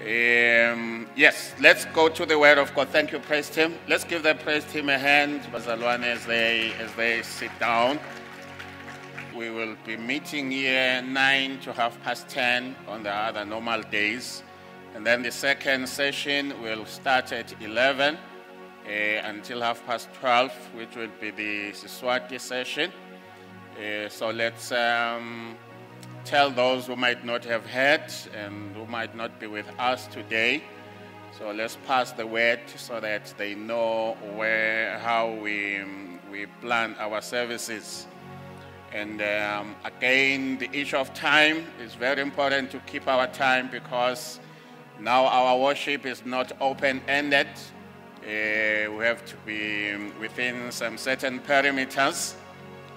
Yes, let's go to the Word of God. Thank you, praise team. Let's give the praise team a hand, Bazalwane, as they sit down. We will be meeting here 9 to 10:30 on the other normal days. And then the second session will start at 11 until 12:30, which will be the Siswati session. So let's tell those who might not have heard and who might not be with us today. So let's pass the word so that they know how we plan our services. And again, the issue of time is very important to keep our time, because now our worship is not open-ended. We have to be within some certain parameters,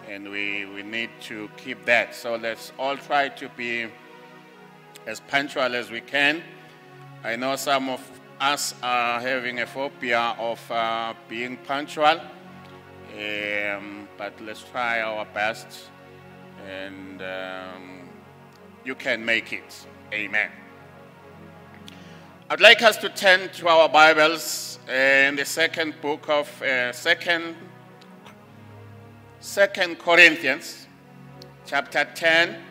and we need to keep that. So let's all try to be as punctual as we can. I know some of us are having a phobia of being punctual, but let's try our best, and you can make it. Amen. I'd like us to turn to our Bibles in the second book of Second Corinthians, chapter 10,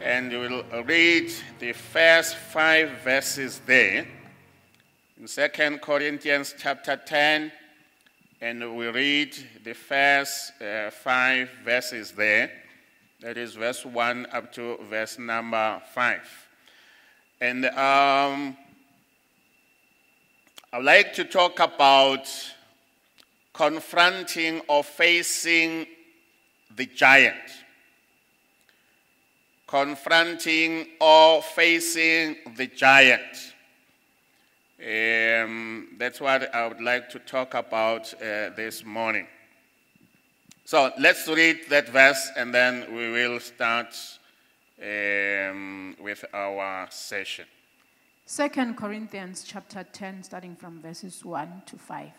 and we'll read the first 5 verses there. In 2 Corinthians chapter 10, and we read the first 5 verses there. That is verse 1 up to verse number 5. And I'd like to talk about confronting or facing the giant. Confronting or facing the giant. That's what I would like to talk about this morning. So let's read that verse, and then we will start with our session. 2 Corinthians chapter 10, starting from verses 1 to 5.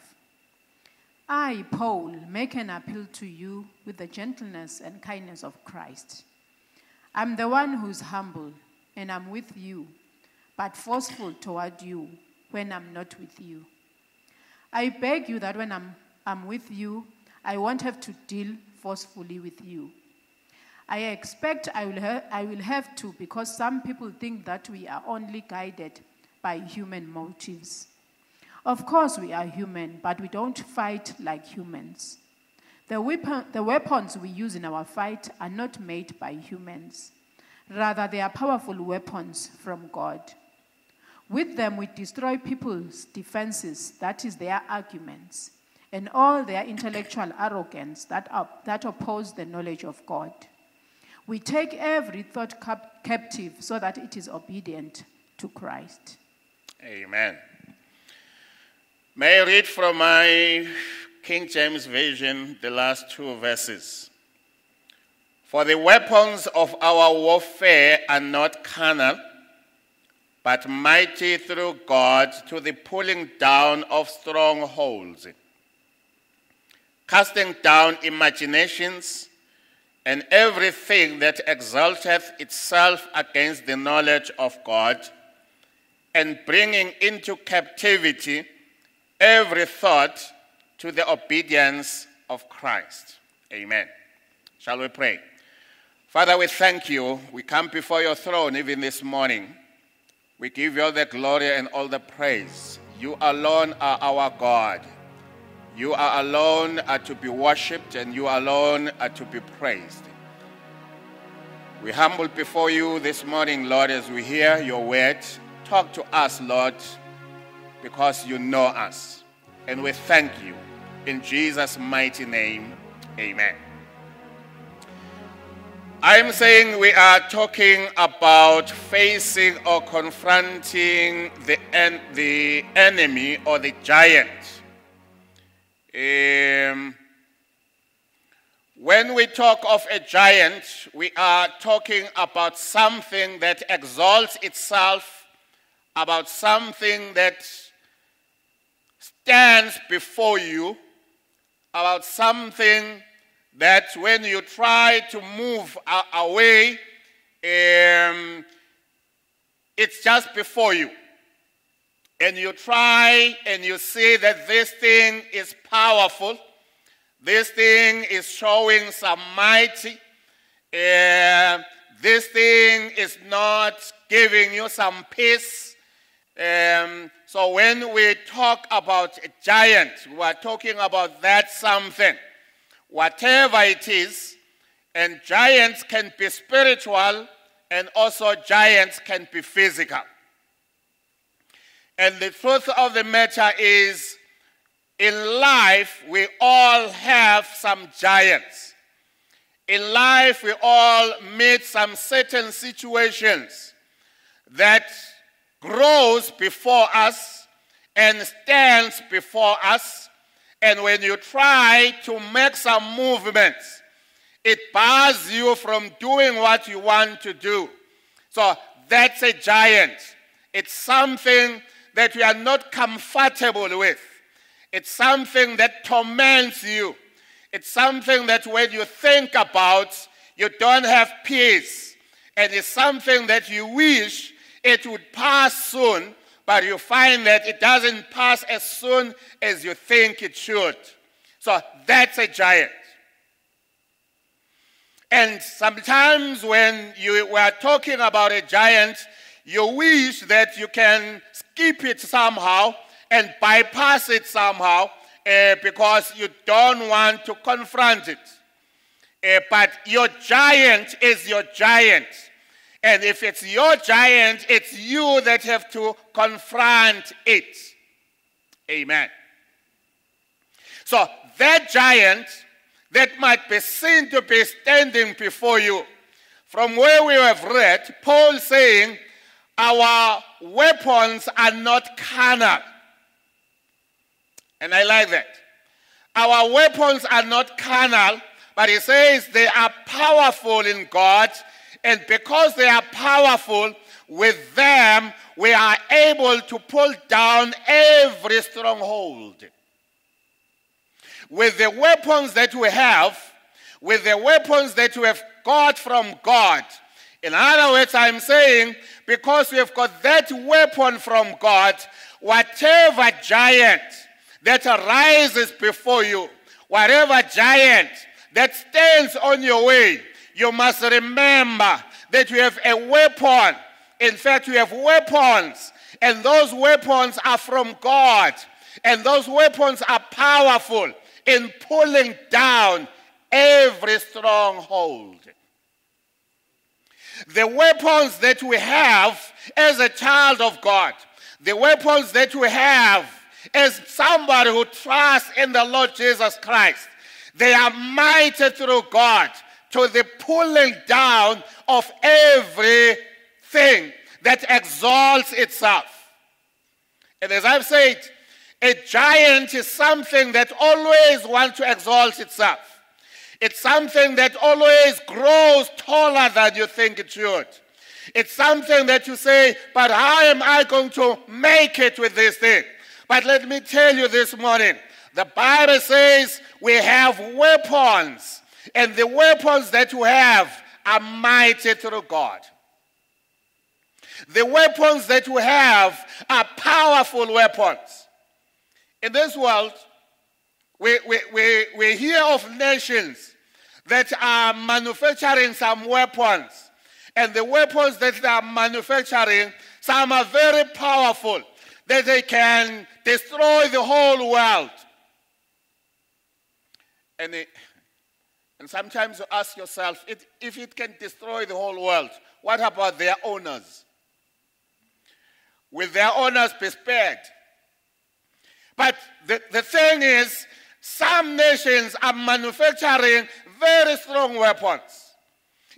I, Paul, make an appeal to you with the gentleness and kindness of Christ. I'm the one who's humble, and I'm with you, but forceful toward you when I'm not with you. I beg you that when I'm with you, I won't have to deal forcefully with you. I expect I will have to, because some people think that we are only guided by human motives. Of course we are human, but we don't fight like humans. The weapons we use in our fight are not made by humans. Rather, they are powerful weapons from God. With them, we destroy people's defenses, that is, their arguments, and all their intellectual arrogance that oppose the knowledge of God. We take every thought captive so that it is obedient to Christ. Amen. May I read from my King James Version the last 2 verses? For the weapons of our warfare are not carnal, but mighty through God to the pulling down of strongholds, casting down imaginations and everything that exalteth itself against the knowledge of God, and bringing into captivity every thought to the obedience of Christ. Amen. Shall we pray? Father, we thank you. We come before your throne even this morning. We give you all the glory and all the praise. You alone are our God. You are alone to be worshipped, and you alone are to be praised. We humble before you this morning, Lord, as we hear your word. Talk to us, Lord, because you know us. And we thank you. In Jesus' mighty name, amen. I'm saying we are talking about facing or confronting the enemy or the giant. When we talk of a giant, we are talking about something that exalts itself, about something that stands before you, about something that when you try to move away, it's just before you. And you try and you see that this thing is powerful. This thing is showing some might. This thing is not giving you some peace. So when we talk about a giant, we are talking about that something. Whatever it is, and giants can be spiritual, and also giants can be physical. And the truth of the matter is, in life, we all have some giants. In life, we all meet some certain situations that grows before us and stands before us. And when you try to make some movements, it bars you from doing what you want to do. So that's a giant. It's something that you are not comfortable with. It's something that torments you. It's something that when you think about, you don't have peace. And it's something that you wish it would pass soon, but you find that it doesn't pass as soon as you think it should. So that's a giant. And sometimes when you were talking about a giant, you wish that you can skip it somehow and bypass it somehow because you don't want to confront it. But your giant is your giant. And if it's your giant, it's you that have to confront it. Amen. So that giant that might be seen to be standing before you, from where we have read, Paul saying, our weapons are not carnal. And I like that. Our weapons are not carnal, but he says they are powerful in God. And because they are powerful, with them we are able to pull down every stronghold. With the weapons that we have, with the weapons that we have got from God. In other words, I'm saying, because we have got that weapon from God, whatever giant that arises before you, whatever giant that stands on your way, you must remember that you have a weapon. In fact, you have weapons, and those weapons are from God, and those weapons are powerful in pulling down every stronghold. The weapons that we have as a child of God, the weapons that we have as somebody who trusts in the Lord Jesus Christ, they are mighty through God to the pulling down of everything that exalts itself. And as I've said, a giant is something that always wants to exalt itself. It's something that always grows taller than you think it should. It's something that you say, but how am I going to make it with this thing? But let me tell you this morning, the Bible says we have weapons, and the weapons that we have are mighty through God. The weapons that we have are powerful weapons. In this world, we hear of nations that are manufacturing some weapons. And the weapons that they are manufacturing, some are very powerful, that they can destroy the whole world. And sometimes you ask yourself, if it can destroy the whole world, what about their owners? Will their owners be spared? But the thing is, some nations are manufacturing very strong weapons.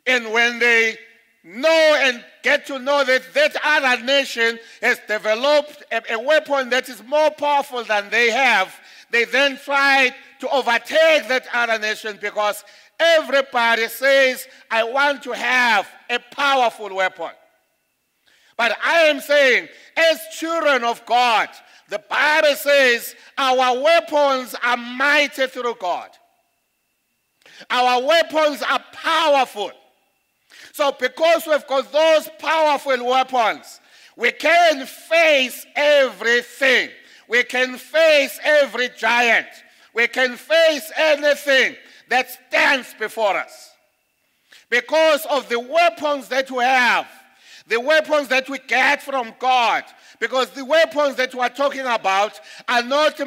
And when they know and get to know that that other nation has developed a weapon that is more powerful than they have, they then try to overtake that other nation because everybody says, I want to have a powerful weapon. But I am saying, as children of God, the Bible says our weapons are mighty through God. Our weapons are powerful. So because we've got those powerful weapons, We can face everything. We can face every giant. We can face anything that stands before us. Because of the weapons that we have, the weapons that we get from God, because the weapons that we are talking about are not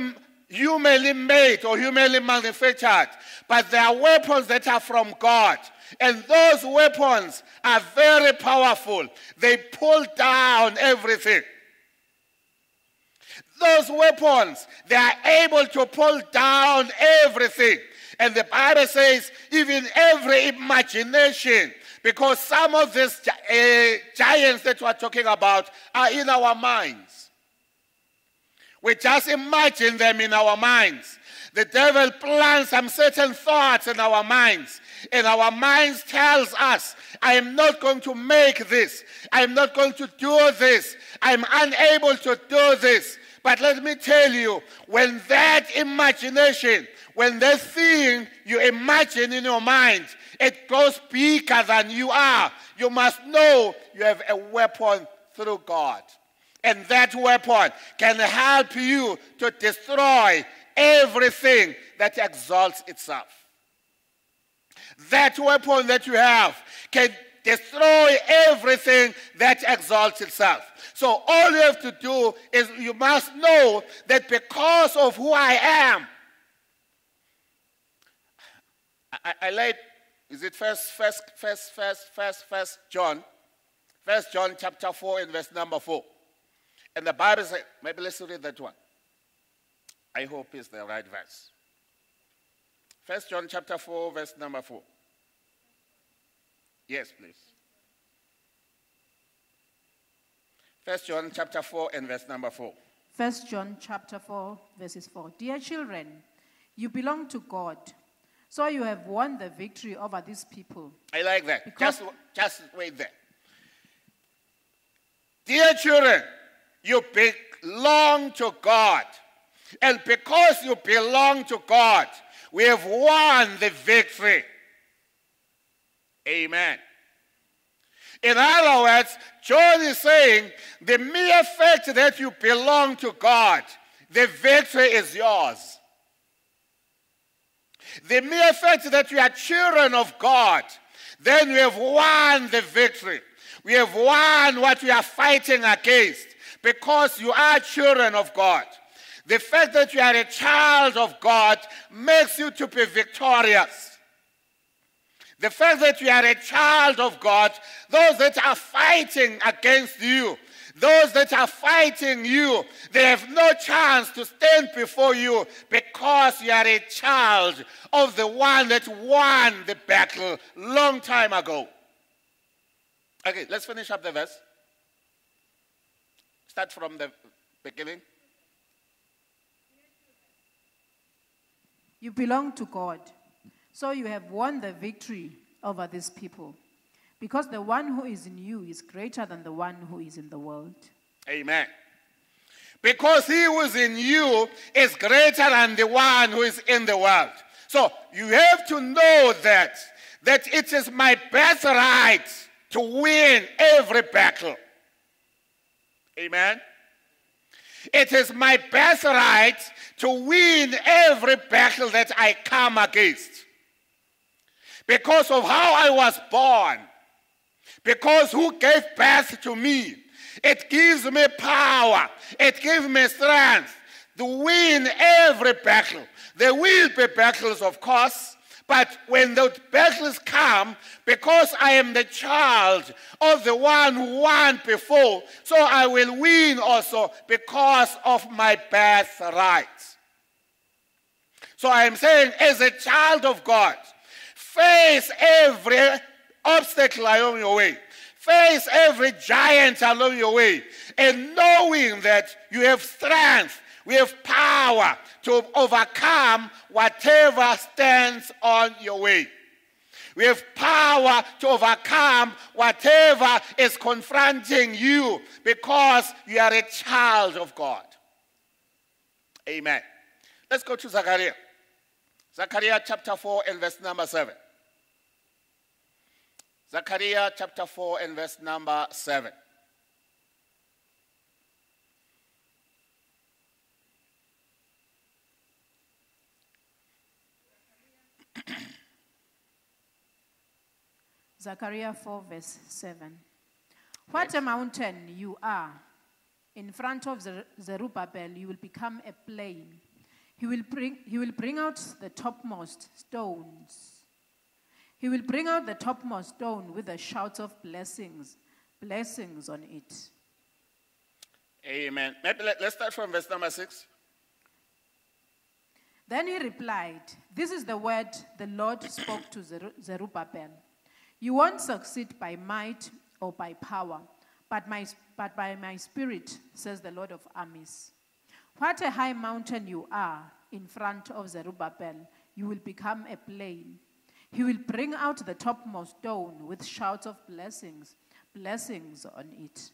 humanly made or humanly manufactured, but they are weapons that are from God. And those weapons are very powerful. They pull down everything. Those weapons, they are able to pull down everything. And the Bible says, even every imagination, because some of these giants that we're talking about are in our minds. We just imagine them in our minds. The devil plants some certain thoughts in our minds. And our minds tells us, I am not going to make this. I am not going to do this. I am unable to do this. But let me tell you, when that imagination, when that thing you imagine in your mind, it goes bigger than you are, you must know you have a weapon through God. And that weapon can help you to destroy everything that exalts itself. That weapon that you have can destroy everything that exalts itself. So all you have to do is you must know that because of who I am, I like, is it First John? 1 John chapter 4 and verse number 4. And the Bible says, maybe let's read that one. I hope it's the right verse. 1 John chapter 4, verse number 4. Yes, please. 1 John chapter 4 and verse number 4. 1 John chapter 4, verses 4. Dear children, you belong to God, so you have won the victory over these people. I like that. Just wait there. Dear children, you belong to God. And because you belong to God, we have won the victory. Amen. In other words, John is saying the mere fact that you belong to God, the victory is yours. The mere fact that you are children of God, then we have won the victory. We have won what we are fighting against because you are children of God. The fact that you are a child of God makes you to be victorious. The fact that you are a child of God, those that are fighting against you, those that are fighting you, they have no chance to stand before you because you are a child of the one that won the battle long time ago. Okay, let's finish up the verse. Start from the beginning. You belong to God, so you have won the victory over these people, because the one who is in you is greater than the one who is in the world. Amen. Because he who is in you is greater than the one who is in the world. So you have to know that it is my birthright to win every battle. Amen. It is my birthright to win every battle that I come against. Because of how I was born. Because who gave birth to me. It gives me power. It gives me strength to win every battle. There will be battles, of course. But when those battles come, because I am the child of the one who won before, so I will win also because of my birthright. So I am saying, as a child of God, face every obstacle along your way. Face every giant along your way. And knowing that you have strength, we have power to overcome whatever stands on your way. We have power to overcome whatever is confronting you because you are a child of God. Amen. Let's go to Zechariah. Zechariah chapter 4 and verse number 7. Zechariah chapter 4 and verse number 7. Zechariah 4, verse 7. What a mountain you are! In front of Zerubbabel, you will become a plain. He will bring out the topmost stones. He will bring out the topmost stone with a shout of blessings on it. Amen. Maybe let's start from verse number 6. Then he replied, "This is the word the Lord spoke to Zerubbabel. You won't succeed by might or by power, but by my spirit, says the Lord of armies. What a high mountain you are in front of Zerubbabel. You will become a plain. He will bring out the topmost stone with shouts of blessings on it."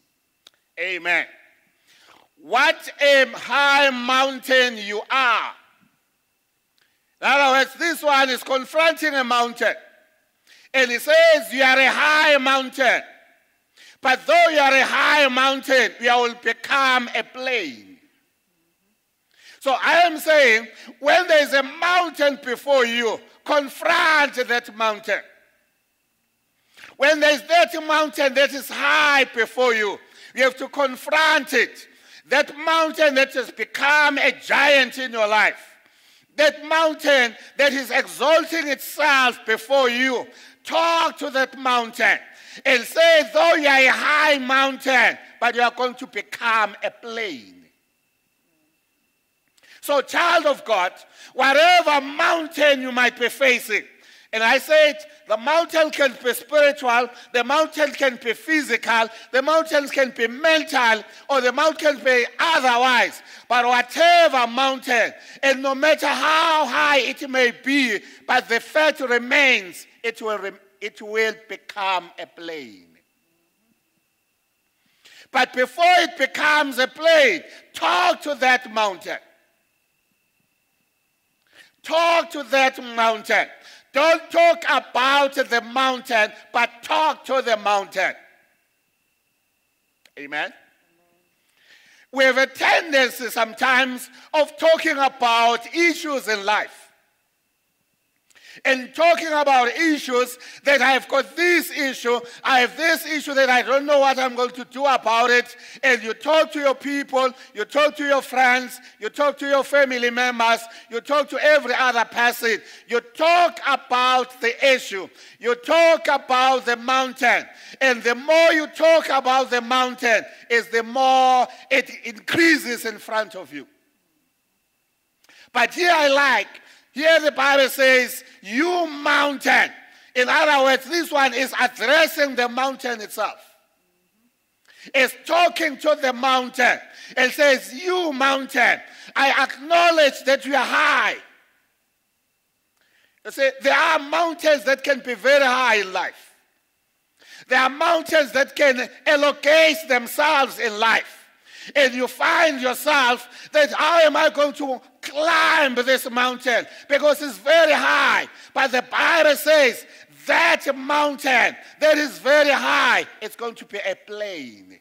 Amen. What a high mountain you are. In other words, this one is confronting a mountain. And he says, you are a high mountain. But though you are a high mountain, you will become a plain. So I am saying, when there is a mountain before you, confront that mountain. When there is that mountain that is high before you, you have to confront it. That mountain that has become a giant in your life. That mountain that is exalting itself before you. Talk to that mountain and say, though you are a high mountain, but you are going to become a plain. So, child of God, whatever mountain you might be facing, and I said the mountain can be spiritual, the mountain can be physical, the mountain can be mental, or the mountain can be otherwise. But whatever mountain, and no matter how high it may be, but the fact remains, it will become a plain. But before it becomes a plain, talk to that mountain. Talk to that mountain. Don't talk about the mountain, but talk to the mountain. Amen? We have a tendency sometimes of talking about issues in life. And talking about issues that I've got this issue, I have this issue that I don't know what I'm going to do about it. And you talk to your people, you talk to your friends, you talk to your family members, you talk to every other person. You talk about the issue. You talk about the mountain. And the more you talk about the mountain, is the more it increases in front of you. But here the Bible says, you mountain. In other words, this one is addressing the mountain itself. It's talking to the mountain. It says, you mountain, I acknowledge that you are high. You see, there are mountains that can be very high in life. There are mountains that can elongate themselves in life. And you find yourself that how am I going to climb this mountain? Because it's very high. But the Bible says that mountain that is very high, it's going to be a plain.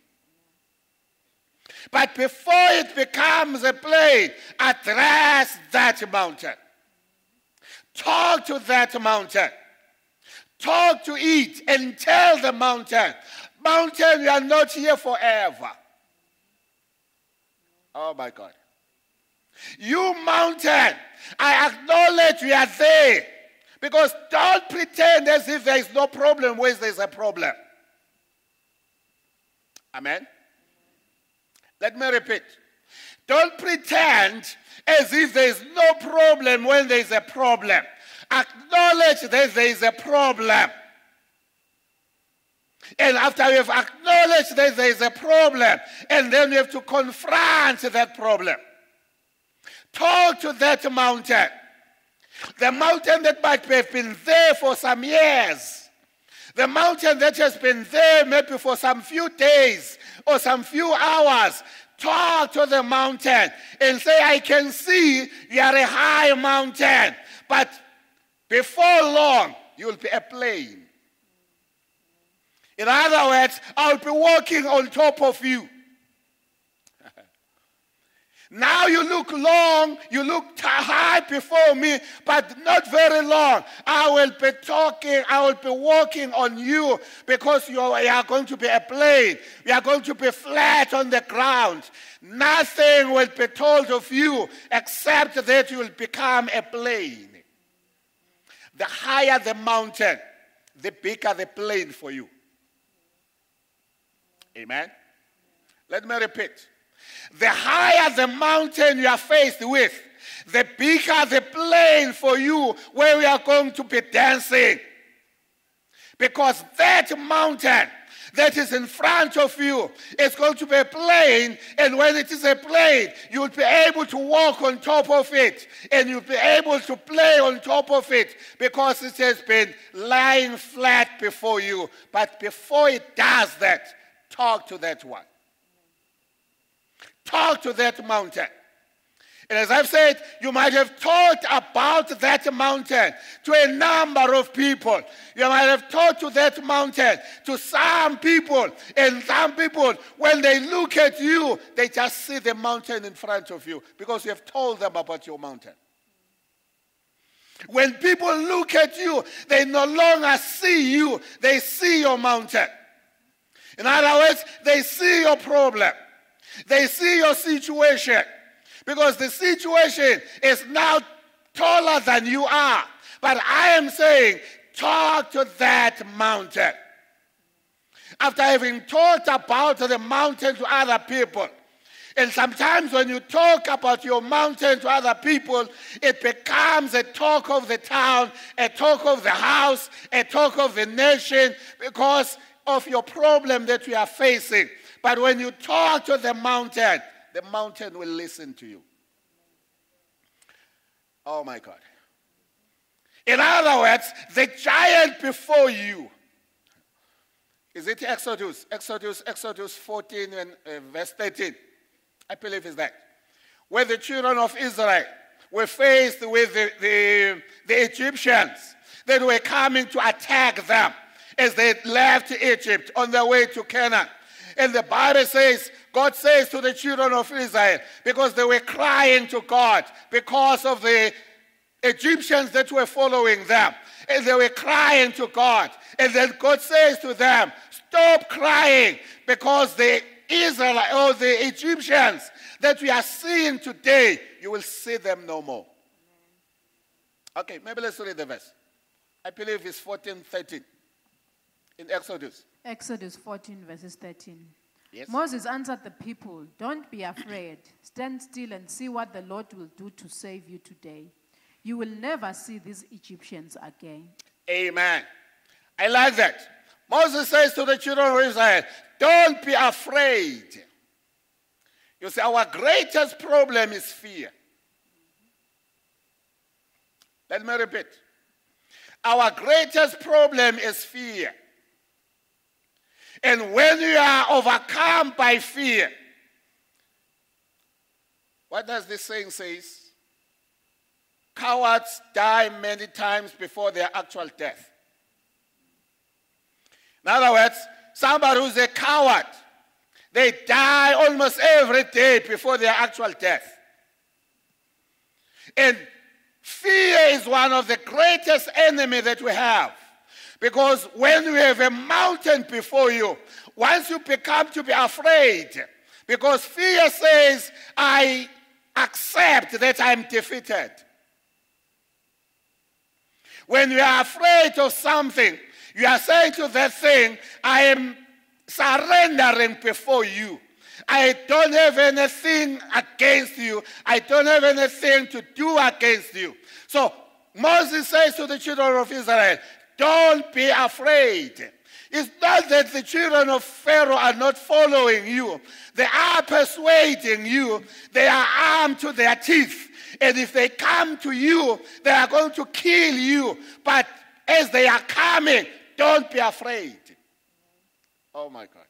But before it becomes a plain, address that mountain. Talk to that mountain. Talk to it and tell the mountain, mountain, you are not here forever. Oh my God. You mountain, I acknowledge you are there. Because don't pretend as if there is no problem where there is a problem. Amen? Let me repeat. Don't pretend as if there is no problem when there is a problem. Acknowledge that there is a problem. And after you have acknowledged that there is a problem, and then you have to confront that problem. Talk to that mountain. The mountain that might have been there for some years. The mountain that has been there maybe for some few days or some few hours. Talk to the mountain and say, I can see you are a high mountain, but before long, you will be a plain. In other words, I'll be walking on top of you. Now you look long, you look high before me, but not very long. I will be talking, I will be walking on you because you are going to be a plane. You are going to be flat on the ground. Nothing will be told of you except that you will become a plane. The higher the mountain, the bigger the plane for you. Amen? Let me repeat. The higher the mountain you are faced with, the bigger the plane for you where we are going to be dancing. Because that mountain that is in front of you is going to be a plane, and when it is a plane, you'll be able to walk on top of it, and you'll be able to play on top of it because it has been lying flat before you. But before it does that, talk to that one. Talk to that mountain. And as I've said, you might have talked about that mountain to a number of people. You might have talked to that mountain to some people. And some people, when they look at you, they just see the mountain in front of you because you have told them about your mountain. When people look at you, they no longer see you, they see your mountain. In other words, they see your problem. They see your situation because the situation is now taller than you are. But I am saying, talk to that mountain. After having talked about the mountain to other people, and sometimes when you talk about your mountain to other people, it becomes a talk of the town, a talk of the house, a talk of the nation because of your problem that you are facing. But when you talk to the mountain will listen to you. Oh my God. In other words, the giant before you. Is it Exodus? Exodus 14 and verse 13. I believe it's that. Where the children of Israel were faced with the Egyptians that were coming to attack them as they left Egypt on their way to Canaan. And the Bible says, God says to the children of Israel, because they were crying to God because of the Egyptians that were following them. And they were crying to God. And then God says to them, stop crying because the Israelites or the Egyptians that we are seeing today, you will see them no more. Okay, maybe let's read the verse. I believe it's 14:13 in Exodus. Exodus 14 verses 13. Yes. Moses answered the people, don't be afraid. Stand still and see what the Lord will do to save you today. You will never see these Egyptians again. Amen. I like that. Moses says to the children of Israel, don't be afraid. You see, our greatest problem is fear. Let me repeat. Our greatest problem is fear. And when you are overcome by fear, what does this saying say? Cowards die many times before their actual death. In other words, somebody who's a coward, they die almost every day before their actual death. And fear is one of the greatest enemies that we have. Because when you have a mountain before you, once you become to be afraid, because fear says, I accept that I'm defeated. When you are afraid of something, you are saying to that thing, I am surrendering before you. I don't have anything against you. I don't have anything to do against you. So Moses says to the children of Israel, don't be afraid. It's not that the children of Pharaoh are not following you. They are persuading you. They are armed to their teeth. And if they come to you, they are going to kill you. But as they are coming, don't be afraid. Oh my God.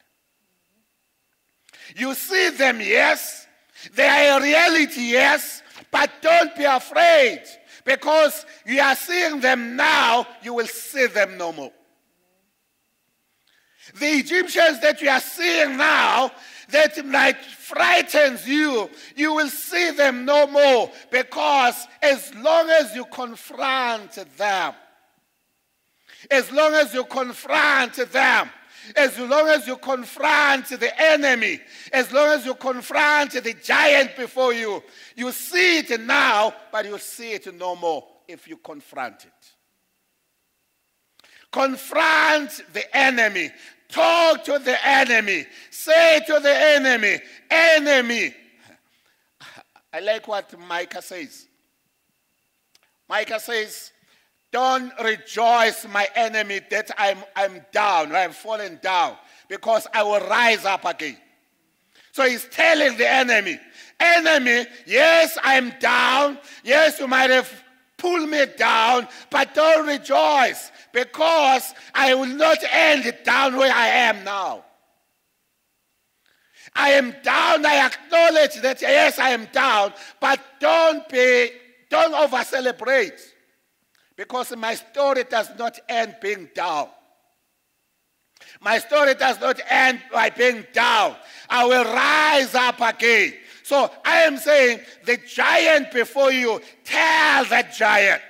You see them, yes. They are a reality, yes. But don't be afraid. Because you are seeing them now, you will see them no more. The Egyptians that you are seeing now, that like frightens you, you will see them no more, because as long as you confront them, as long as you confront them, as long as you confront the enemy, as long as you confront the giant before you, you see it now, but you see it no more if you confront it. Confront the enemy. Talk to the enemy. Say to the enemy, enemy. I like what Micah says. Micah says, don't rejoice, my enemy, that I'm down, I'm fallen down, because I will rise up again. So he's telling the enemy, yes, I'm down. Yes, you might have pulled me down, but don't rejoice, because I will not end it down where I am now. I am down. I acknowledge that, yes, I am down, but don't over-celebrate, because my story does not end being down. My story does not end by being down. I will rise up again. So I am saying, the giant before you, tell that giant.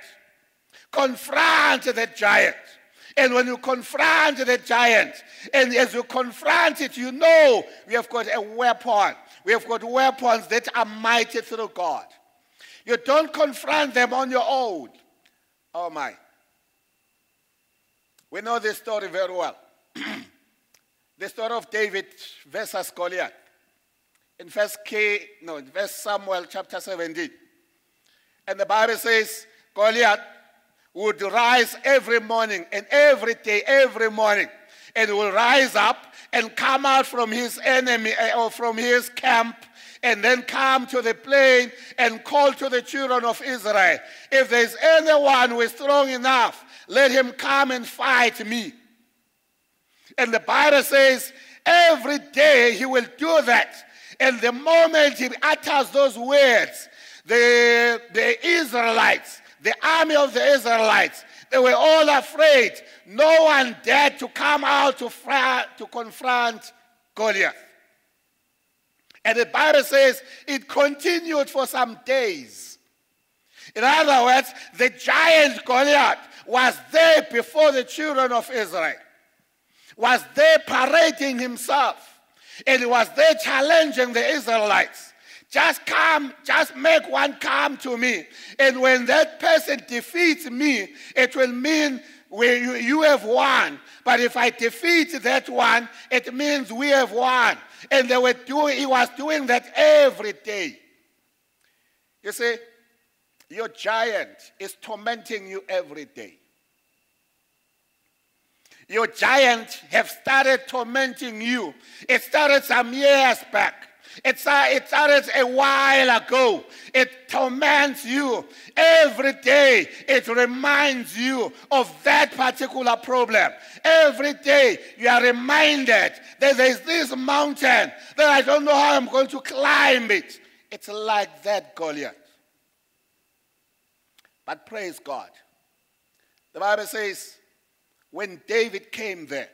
Confront the giant. And when you confront the giant, and as you confront it, you know we have got a weapon. We have got weapons that are mighty through God. You don't confront them on your own. Oh my. We know this story very well. The story of David versus Goliath. In 1 Samuel chapter 17. And the Bible says Goliath would rise every morning and every day, every morning, and will rise up and come out from his enemy or from his camp, and then come to the plain and call to the children of Israel, if there's anyone who is strong enough, let him come and fight me. And the Bible says every day he will do that. And the moment he utters those words, the Israelites, the army of the Israelites, they were all afraid. No one dared to come out to confront Goliath. And the Bible says it continued for some days. In other words, the giant Goliath was there before the children of Israel, was there parading himself, and he was there challenging the Israelites. Just come, just make one come to me. And when that person defeats me, it will mean you have won. But if I defeat that one, it means we have won. And he was doing that every day. You see, your giant is tormenting you every day. Your giant have started tormenting you. It started some years back. It started a while ago. It torments you every day. It reminds you of that particular problem. Every day you are reminded that there is this mountain that I don't know how I'm going to climb it. It's like that Goliath. But praise God. The Bible says when David came there,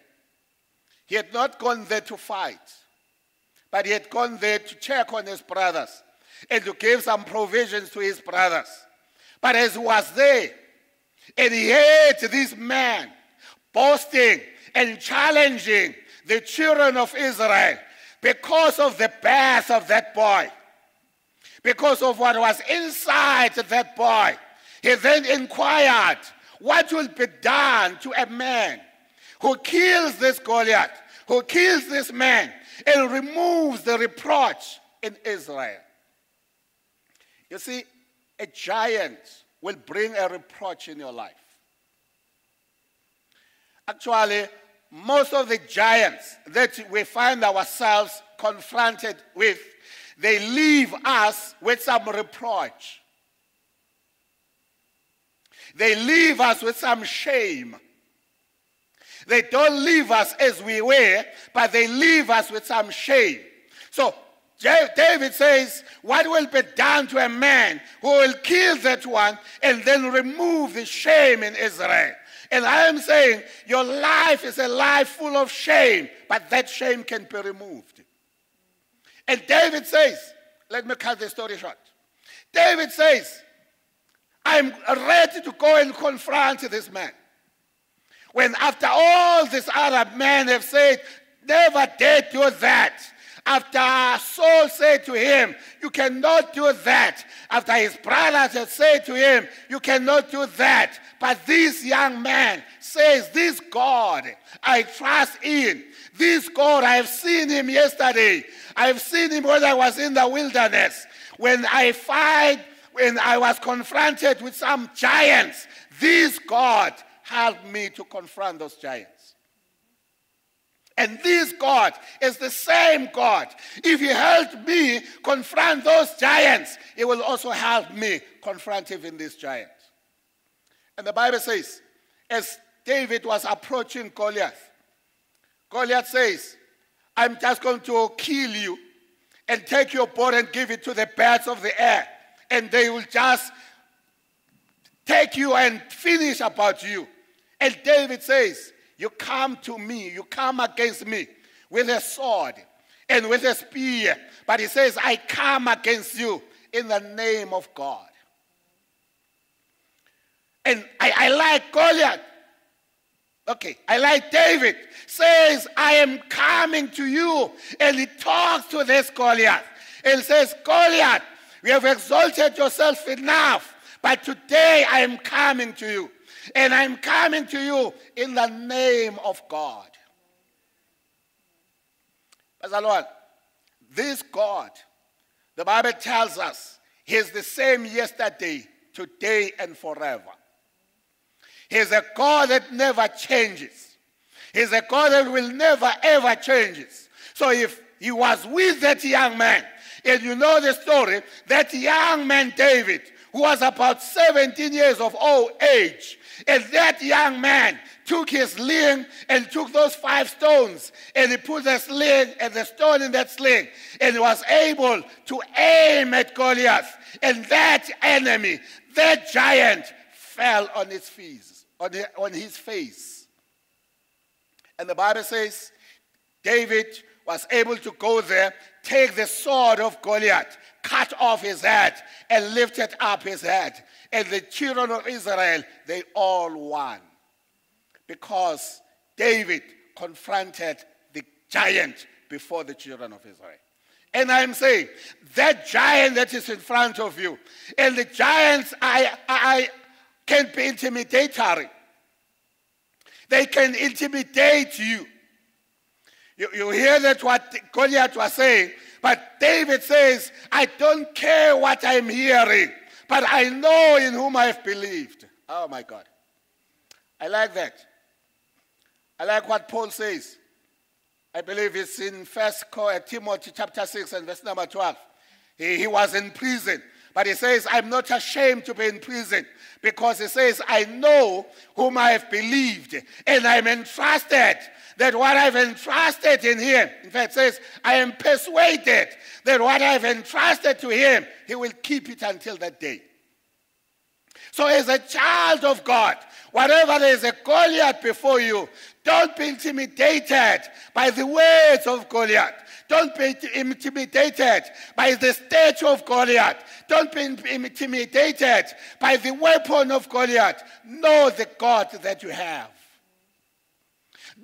he had not gone there to fight, but he had gone there to check on his brothers and to give some provisions to his brothers. But as he was there, and he heard this man boasting and challenging the children of Israel because of the birth of that boy, because of what was inside that boy, he then inquired, what will be done to a man who kills this Goliath, who kills this man, and removes the reproach in Israel? You see, a giant will bring a reproach in your life. Actually, most of the giants that we find ourselves confronted with, they leave us with some reproach. They leave us with some shame. They don't leave us as we were, but they leave us with some shame. So David says, what will be done to a man who will kill that one and then remove the shame in Israel? And I am saying your life is a life full of shame, but that shame can be removed. And David says, let me cut the story short. David says, I'm ready to go and confront this man. When after all these Arab men have said, never dare do that. After Saul said to him, you cannot do that. After his brothers had said to him, you cannot do that. But this young man says, this God I trust in. This God, I have seen him yesterday. I have seen him when I was in the wilderness. When I was confronted with some giants, this God helped me to confront those giants. And this God is the same God. If he helped me confront those giants, he will also help me confront even this giant. And the Bible says, as David was approaching Goliath, Goliath says, I'm just going to kill you and take your body and give it to the birds of the air. And they will just take you and finish about you. And David says, you come to me, you come against me with a sword and with a spear. But he says, I come against you in the name of God. And I like Goliath. Okay, I like David. Says, I am coming to you. And he talks to this Goliath. And says, Goliath, you have exalted yourself enough. But today I am coming to you. And I'm coming to you in the name of God. Pastor Lord, this God, the Bible tells us, he is the same yesterday, today, and forever. He is a God that never changes. He is a God that will never, ever change. So if he was with that young man, and you know the story, that young man David, who was about 17 years of old age, and that young man took his sling and took those 5 stones, and he put the sling and the stone in that sling, and he was able to aim at Goliath. And that enemy, that giant, fell on his face, on his face. And the Bible says David was able to go there, take the sword of Goliath, cut off his head, and lifted up his head. And the children of Israel, they all won. Because David confronted the giant before the children of Israel. And I'm saying, that giant that is in front of you, and the giants I can be intimidatory. They can intimidate you. You hear that what Goliath was saying, but David says, I don't care what I'm hearing, but I know in whom I have believed. Oh my God. I like that. I like what Paul says. I believe it's in 1 Timothy chapter 6 and verse number 12. He was in prison, but he says, I'm not ashamed to be in prison, because he says, I know whom I have believed, and I'm entrusted that what I've entrusted in him, in fact, says, I am persuaded that what I've entrusted to him, he will keep it until that day. So as a child of God, whatever there is a Goliath before you, don't be intimidated by the words of Goliath. Don't be intimidated by the statue of Goliath. Don't be intimidated by the weapon of Goliath. Know the God that you have.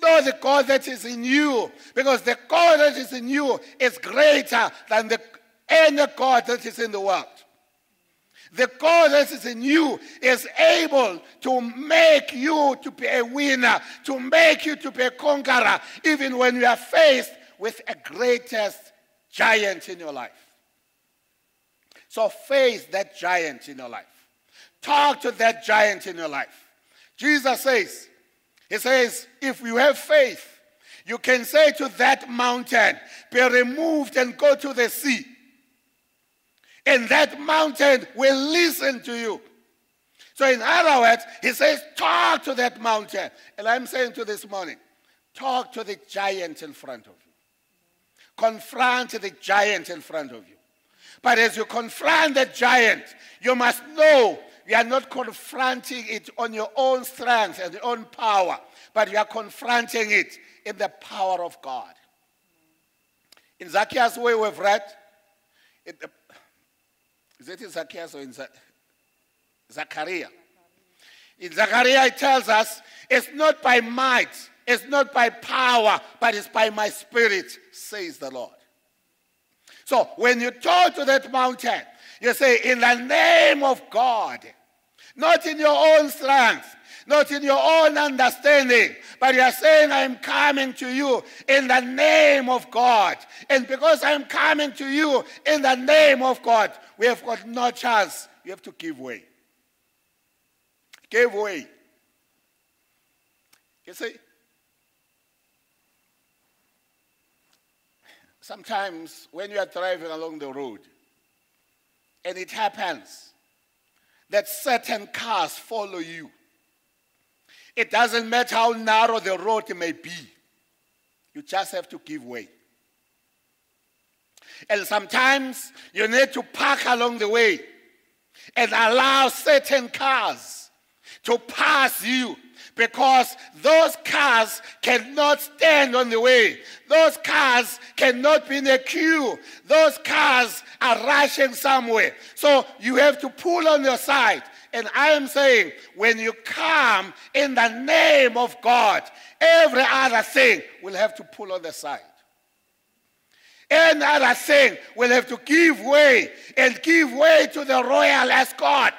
Know the God that is in you, because the God that is in you is greater than any God that is in the world. The God that is in you is able to make you to be a winner, to make you to be a conqueror, even when you are faced with a greatest giant in your life. So face that giant in your life. Talk to that giant in your life. Jesus says, he says, if you have faith, you can say to that mountain, be removed and go to the sea. And that mountain will listen to you. So in other words, he says, talk to that mountain. And I'm saying to this morning, talk to the giant in front of you. Confront the giant in front of you. But as you confront the giant, you must know you are not confronting it on your own strength and your own power, but you are confronting it in the power of God. In Zacchaeus' way we've read, is it in Zacchaeus or in Zechariah? In Zechariah it tells us, it's not by might, it's not by power, but it's by my spirit, says the Lord. So when you talk to that mountain, you say, in the name of God, not in your own strength, not in your own understanding, but you are saying, I'm coming to you in the name of God. And because I'm coming to you in the name of God, we have got no chance. You have to give way. Give way. You see, sometimes when you are driving along the road, and it happens that certain cars follow you, it doesn't matter how narrow the road may be. You just have to give way. And sometimes you need to park along the way and allow certain cars to pass you, because those cars cannot stand on the way. Those cars cannot be in a queue. Those cars are rushing somewhere. So you have to pull on your side. And I am saying, when you come in the name of God, every other thing will have to pull on the side. Any other thing will have to give way, and give way to the royal escort.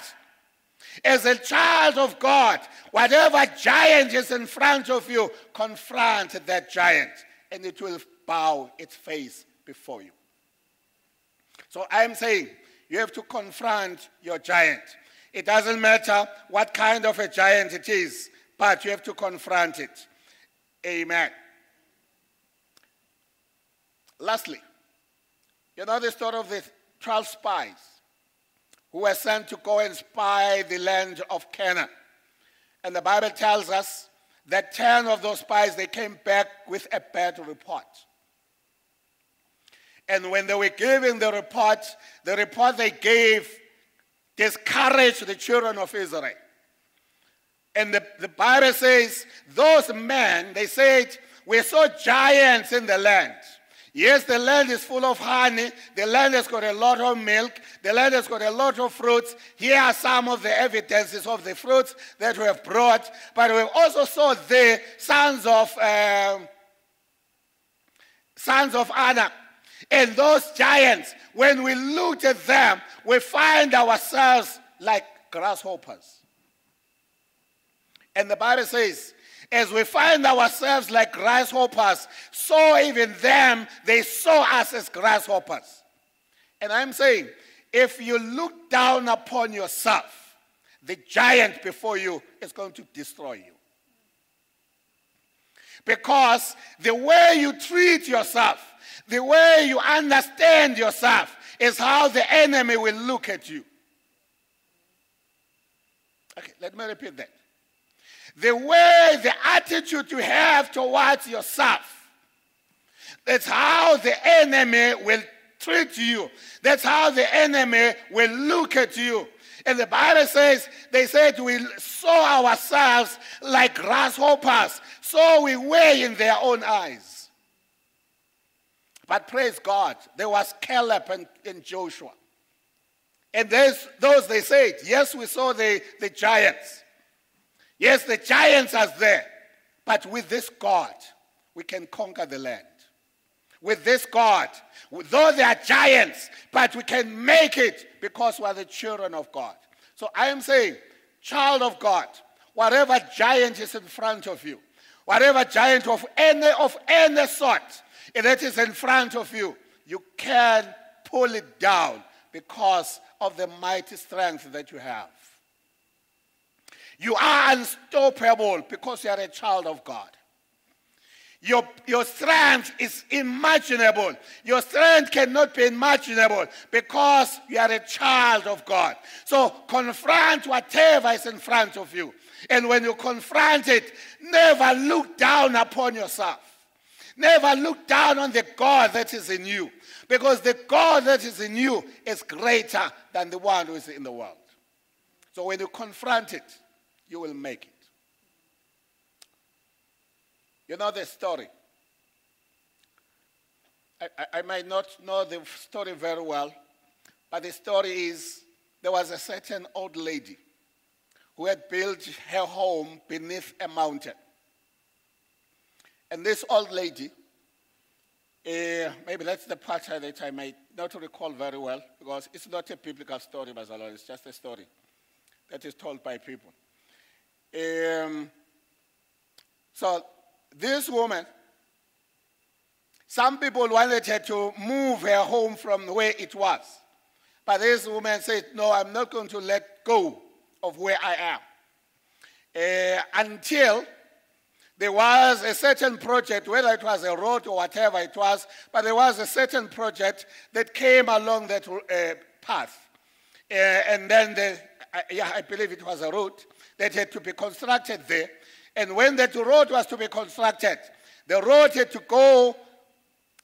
As a child of God, whatever giant is in front of you, confront that giant, and it will bow its face before you. So I'm saying, you have to confront your giant. It doesn't matter what kind of a giant it is, but you have to confront it. Amen. Lastly, you know the story of the 12 spies who were sent to go and spy the land of Canaan. And the Bible tells us that 10 of those spies, they came back with a bad report. And when they were giving the report they gave discouraged the children of Israel. And the Bible says, those men, they said, we saw giants in the land. Yes, the land is full of honey. The land has got a lot of milk. The land has got a lot of fruits. Here are some of the evidences of the fruits that we have brought. But we also saw the sons of Anak. And those giants, when we looked at them, we find ourselves like grasshoppers. And the Bible says, as we find ourselves like grasshoppers, so even them, they saw us as grasshoppers. And I'm saying, if you look down upon yourself, the giant before you is going to destroy you. Because the way you treat yourself, the way you understand yourself, is how the enemy will look at you. Okay, let me repeat that. The way, the attitude you have towards yourself, that's how the enemy will treat you. That's how the enemy will look at you. And the Bible says, they said, we saw ourselves like grasshoppers, so we were in their own eyes. But praise God, there was Caleb and Joshua. And those they said, yes, we saw the giants. Yes, the giants are there. But with this God, we can conquer the land. With this God, though they are giants, but we can make it because we are the children of God. So I am saying, child of God, whatever giant is in front of you, whatever giant of any sort that is in front of you, you can pull it down because of the mighty strength that you have. You are unstoppable because you are a child of God. Your strength is imaginable. Your strength cannot be imaginable because you are a child of God. So confront whatever is in front of you. And when you confront it, never look down upon yourself. Never look down on the God that is in you. Because the God that is in you is greater than the one who is in the world. So when you confront it, you will make it. You know the story. I might not know the story very well, but the story is there was a certain old lady who had built her home beneath a mountain. And this old lady, maybe that's the part that I might not recall very well, because it's not a biblical story, Bazalwane, it's just a story that is told by people. So this woman, some people wanted her to move her home from where it was. But this woman said, no, I'm not going to let go of where I am. Until there was a certain project, whether it was a road or whatever it was, but there was a certain project that came along that path. And then, I believe it was a road that had to be constructed there. And when that road was to be constructed, the road had to go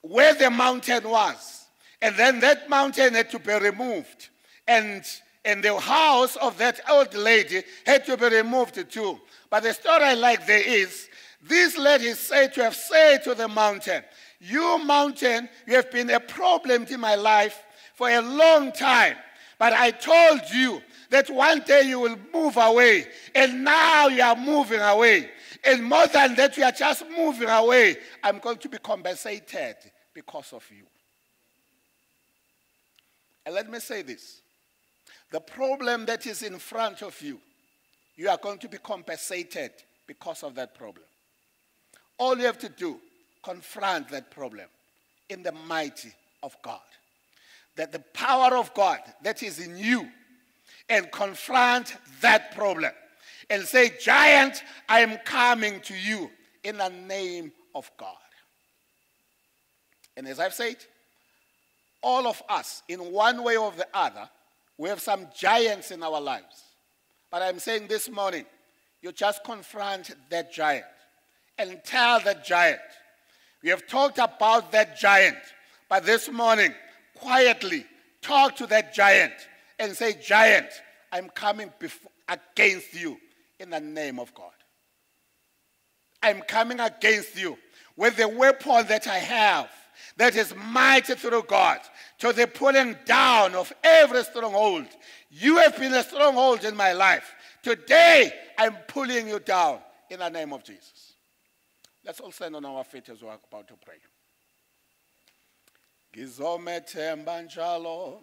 where the mountain was. And then that mountain had to be removed. And the house of that old lady had to be removed too. But the story I like there is, this lady is said to have said to the mountain, you mountain, you have been a problem in my life for a long time. But I told you that one day you will move away. And now you are moving away. And more than that, you are just moving away. I'm going to be compensated because of you. And let me say this. The problem that is in front of you, you are going to be compensated because of that problem. All you have to do, confront that problem in the mighty of God. That the power of God that is in you, and confront that problem. And say, giant, I am coming to you in the name of God. And as I've said, all of us, in one way or the other, we have some giants in our lives. But I'm saying this morning, you just confront that giant and tell that giant. We have talked about that giant, but this morning, quietly talk to that giant and say, giant, I'm coming against you in the name of God. I'm coming against you with the weapon that I have, that is mighty through God, to the pulling down of every stronghold. You have been a stronghold in my life. Today, I'm pulling you down in the name of Jesus. Let's all stand on our feet as we're about to pray. Ngizomethemba njalo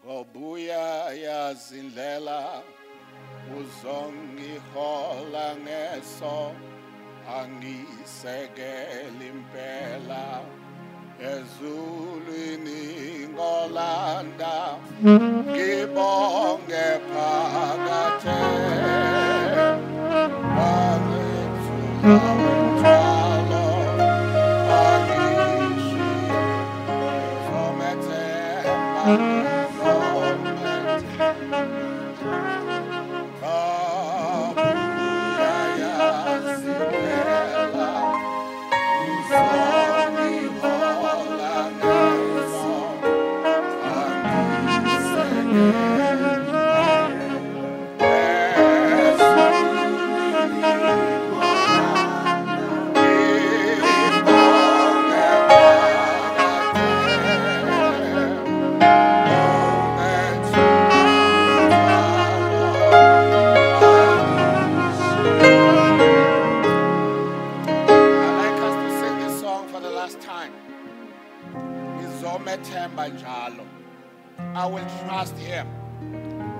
ngobuya yazindlela uzongihola ngeso angisekela impela ezulwini ngolanda ngibonge phakathe bangethula umthwalo angishiye ngizomethemba I will trust him.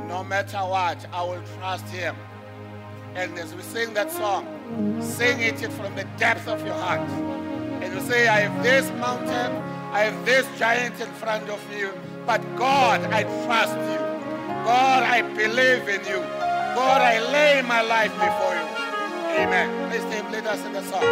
No matter what, I will trust him. And as we sing that song, sing it from the depth of your heart. And you say, I have this mountain, I have this giant in front of you, but God, I trust you. God, I believe in you. God, I lay my life before you. Amen. Please lead us in the song.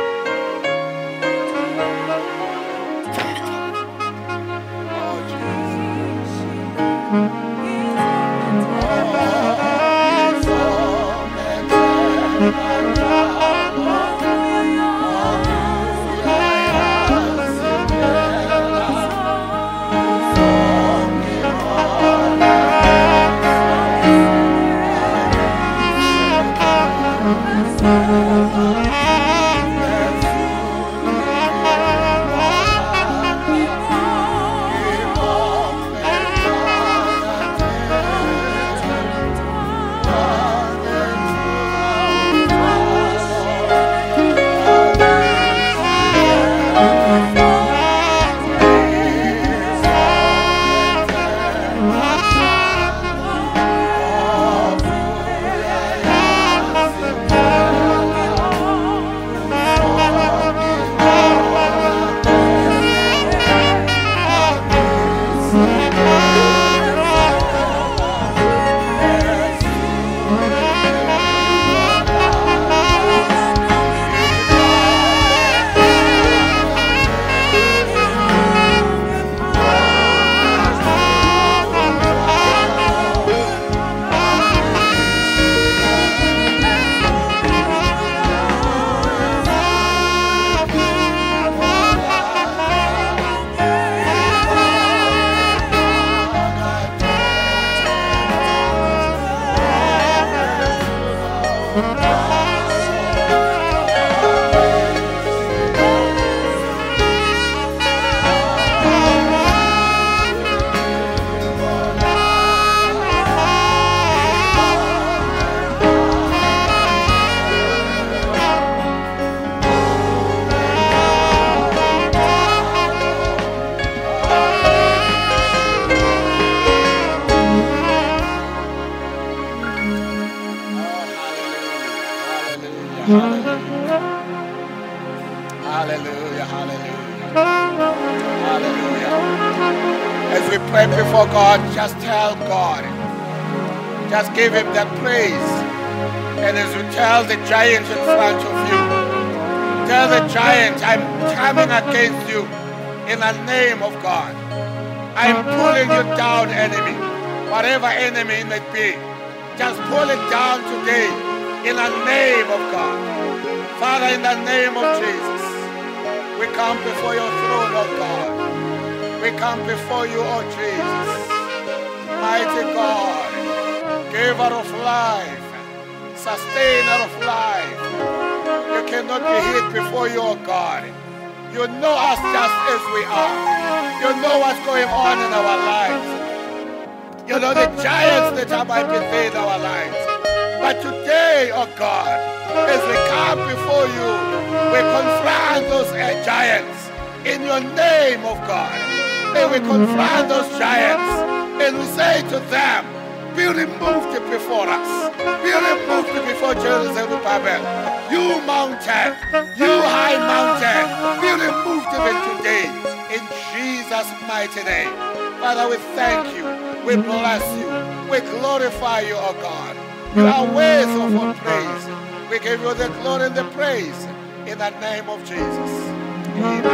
right before God, just tell God. Just give him that praise. And as you tell the giant in front of you, tell the giant, I'm coming against you in the name of God. I'm pulling you down, enemy. Whatever enemy it may be, just pull it down today in the name of God. Father, in the name of Jesus, we come before your throne, oh God. We come before you, oh Jesus. Mighty God, giver of life, sustainer of life. You cannot be hid before you, oh God. You know us just as we are. You know what's going on in our lives. You know the giants that might be there in our lives. But today, oh God, as we come before you, we confront those giants in your name, oh God. May we confront those giants and we say to them, be removed before us. Be removed before Jerusalem, Babel. You mountain, you high mountain, be removed even today in Jesus' mighty name. Father, we thank you. We bless you. We glorify you, oh God. You are worthy of our praise. We give you the glory and the praise in the name of Jesus. Amen.